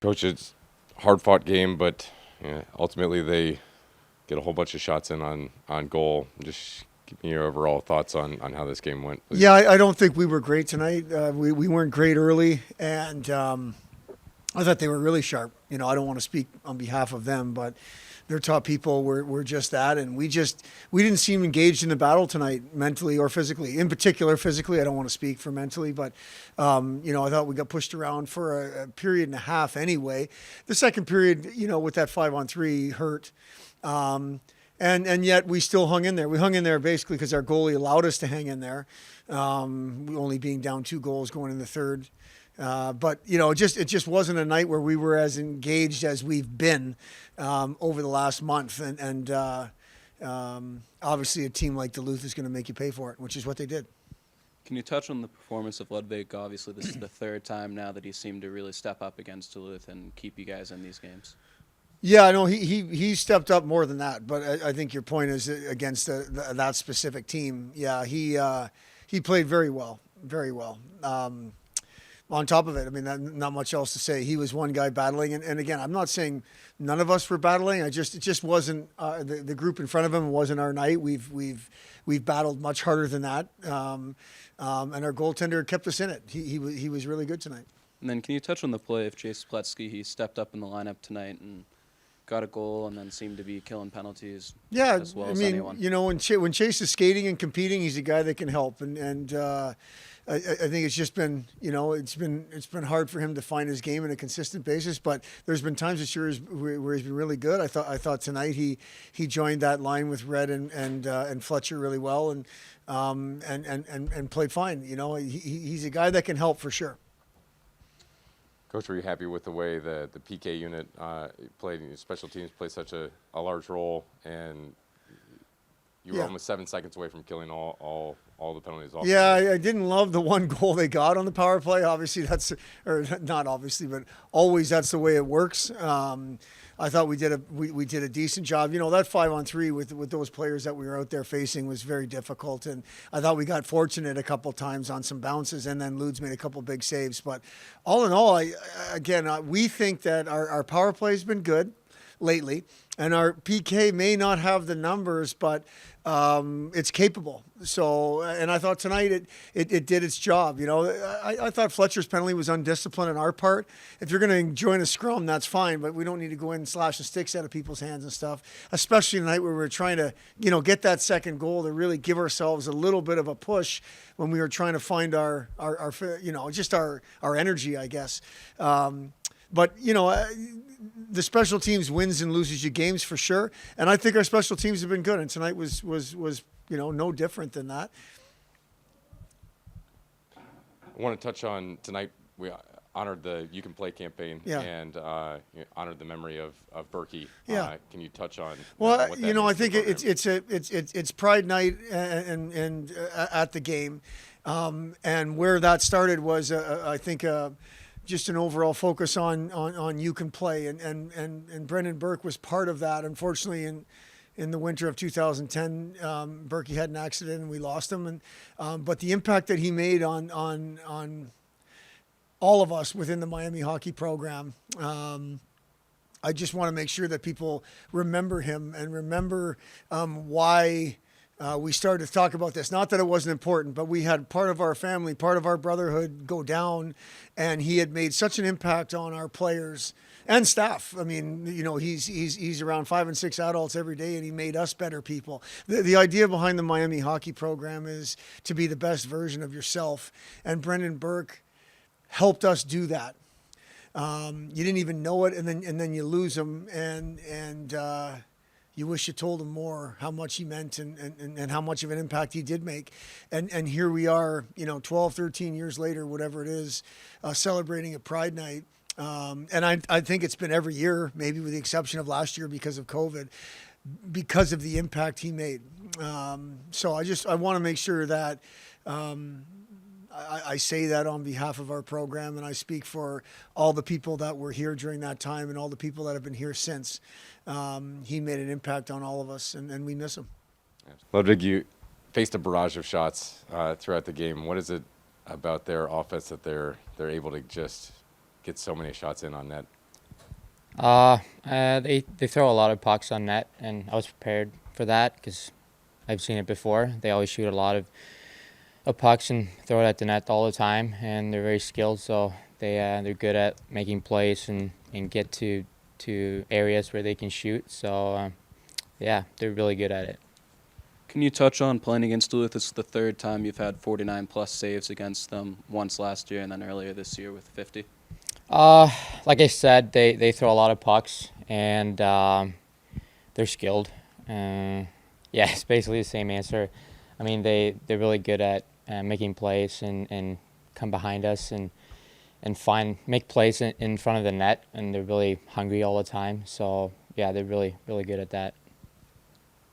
Coach, it's a hard-fought game, but ultimately they get a whole bunch of shots in on goal. Just give me your overall thoughts on how this game went, please. Yeah, I don't think we were great tonight. We weren't great early, and I thought they were really sharp. I don't want to speak on behalf of them, but their top people were just that, and we didn't seem engaged in the battle tonight, mentally or physically. In particular, physically, I don't want to speak for mentally, but I thought we got pushed around for a period and a half anyway. The second period, with that 5-on-3 hurt. And yet we still hung in there. We hung in there basically because our goalie allowed us to hang in there, only being down 2 goals going in the third. But it just wasn't a night where we were as engaged as we've been over the last month. And obviously a team like Duluth is going to make you pay for it, which is what they did. Can you touch on the performance of Ludvig? Obviously, this is the third time now that he seemed to really step up against Duluth and keep you guys in these games. Yeah, I know he stepped up more than that, but I think your point is against that specific team. Yeah, he played very well, very well. On top of it, I mean, not much else to say. He was one guy battling, and again, I'm not saying none of us were battling. It just wasn't the group in front of him wasn't our night. We've battled much harder than that, and our goaltender kept us in it. He was really good tonight. And then, can you touch on the play of Chase Pletzky? He stepped up in the lineup tonight and got a goal, and then seemed to be killing penalties. Yeah, as well as anyone. When Chase is skating and competing, he's a guy that can help, and I think it's just been, it's been hard for him to find his game on a consistent basis. But there's been times this year where he's been really good. I thought tonight he joined that line with Red and Fletcher really well, and played fine. He's a guy that can help for sure. Coach, were you happy with the way the PK unit played? Special teams played such a large role, and you were almost 7 seconds away from killing all the penalties off. Yeah, I didn't love the one goal they got on the power play. Obviously, not obviously, but always that's the way it works. I thought we did a decent job. That 5-on-3 with those players that we were out there facing was very difficult, and I thought we got fortunate a couple times on some bounces, and then Ludes made a couple big saves. But all in all, we think that our power play has been good lately, and our PK may not have the numbers, but it's capable. So, and I thought tonight it did its job. I thought Fletcher's penalty was undisciplined on our part. If you're going to join a scrum, that's fine, but we don't need to go in and slash the sticks out of people's hands and stuff, especially tonight where we're trying to, get that second goal to really give ourselves a little bit of a push when we were trying to find our just our energy, I guess. But, the special teams wins and loses you games for sure. And I think our special teams have been good. And tonight was no different than that. I want to touch on tonight. We honored the You Can Play campaign and honored the memory of Berkey. Yeah. Can you touch on? Well, what that I means think to the program? it's Pride Night and at the game, and where that started was I think. Just an overall focus on You Can Play, and Brendan Burke was part of that. Unfortunately, in the winter of 2010, Berkey had an accident and we lost him. But the impact that he made on all of us within the Miami hockey program, I just want to make sure that people remember him and remember why. We started to talk about this. Not that it wasn't important, but we had part of our family, part of our brotherhood go down, and he had made such an impact on our players and staff. I mean, he's around 5 and 6 adults every day, and he made us better people. The idea behind the Miami hockey program is to be the best version of yourself, and Brendan Burke helped us do that. You didn't even know it, and then you lose him, and you wish you told him more how much he meant and how much of an impact he did make. And here we are, 12, 13 years later, whatever it is, celebrating a Pride Night. And I think it's been every year, maybe with the exception of last year because of COVID, because of the impact he made. So I want to make sure that I say that on behalf of our program, and I speak for all the people that were here during that time and all the people that have been here since. He made an impact on all of us, and we miss him. Ludvig, you faced a barrage of shots throughout the game. What is it about their offense that they're able to just get so many shots in on net? They throw a lot of pucks on net, and I was prepared for that because I've seen it before. They always shoot a lot of pucks and throw it at the net all the time, and they're very skilled. So they're good at making plays and get to areas where they can shoot. So yeah, they're really good at it. Can you touch on playing against Duluth? This is the third time you've had 49 plus saves against them. Once last year, and then earlier this year with 50. Like I said, they throw a lot of pucks, and they're skilled. Yeah, it's basically the same answer. I mean, they're really good at making plays and come behind us and make plays in front of the net, and they're really hungry all the time. So yeah, they're really good at that.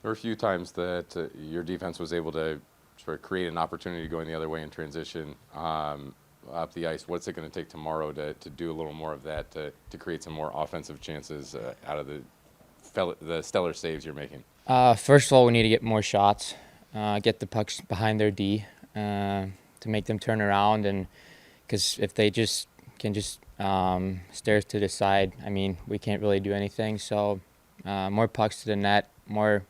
There were a few times that your defense was able to sort of create an opportunity going the other way in transition up the ice. What's it going to take tomorrow to do a little more of that to create some more offensive chances out of the stellar saves you're making? First of all, we need to get more shots, get the pucks behind their D to make them turn around, and because if they can stare to the side, I mean, we can't really do anything. So more pucks to the net, more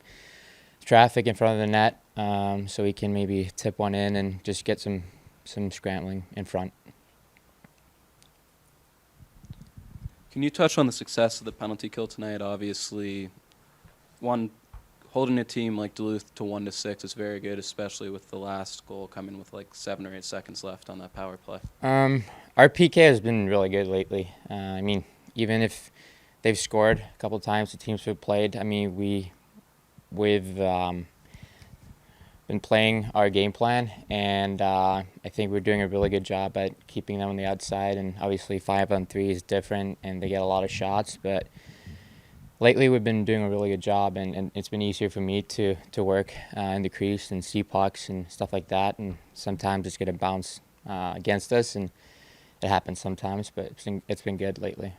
traffic in front of the net, so we can maybe tip one in and just get some scrambling in front. Can you touch on the success of the penalty kill tonight? Obviously, holding a team like Duluth to 1-6 is very good, especially with the last goal coming with like 7 or 8 seconds left on that power play. Our PK has been really good lately. I mean, even if they've scored a couple of times, the teams we've played, I mean, we've been playing our game plan, and I think we're doing a really good job at keeping them on the outside. And obviously 5-on-3 is different, and they get a lot of shots, but lately we've been doing a really good job, and it's been easier for me to work in the crease and see pucks and stuff like that, and sometimes it's going to bounce against us, and it happens sometimes, but it's been good lately.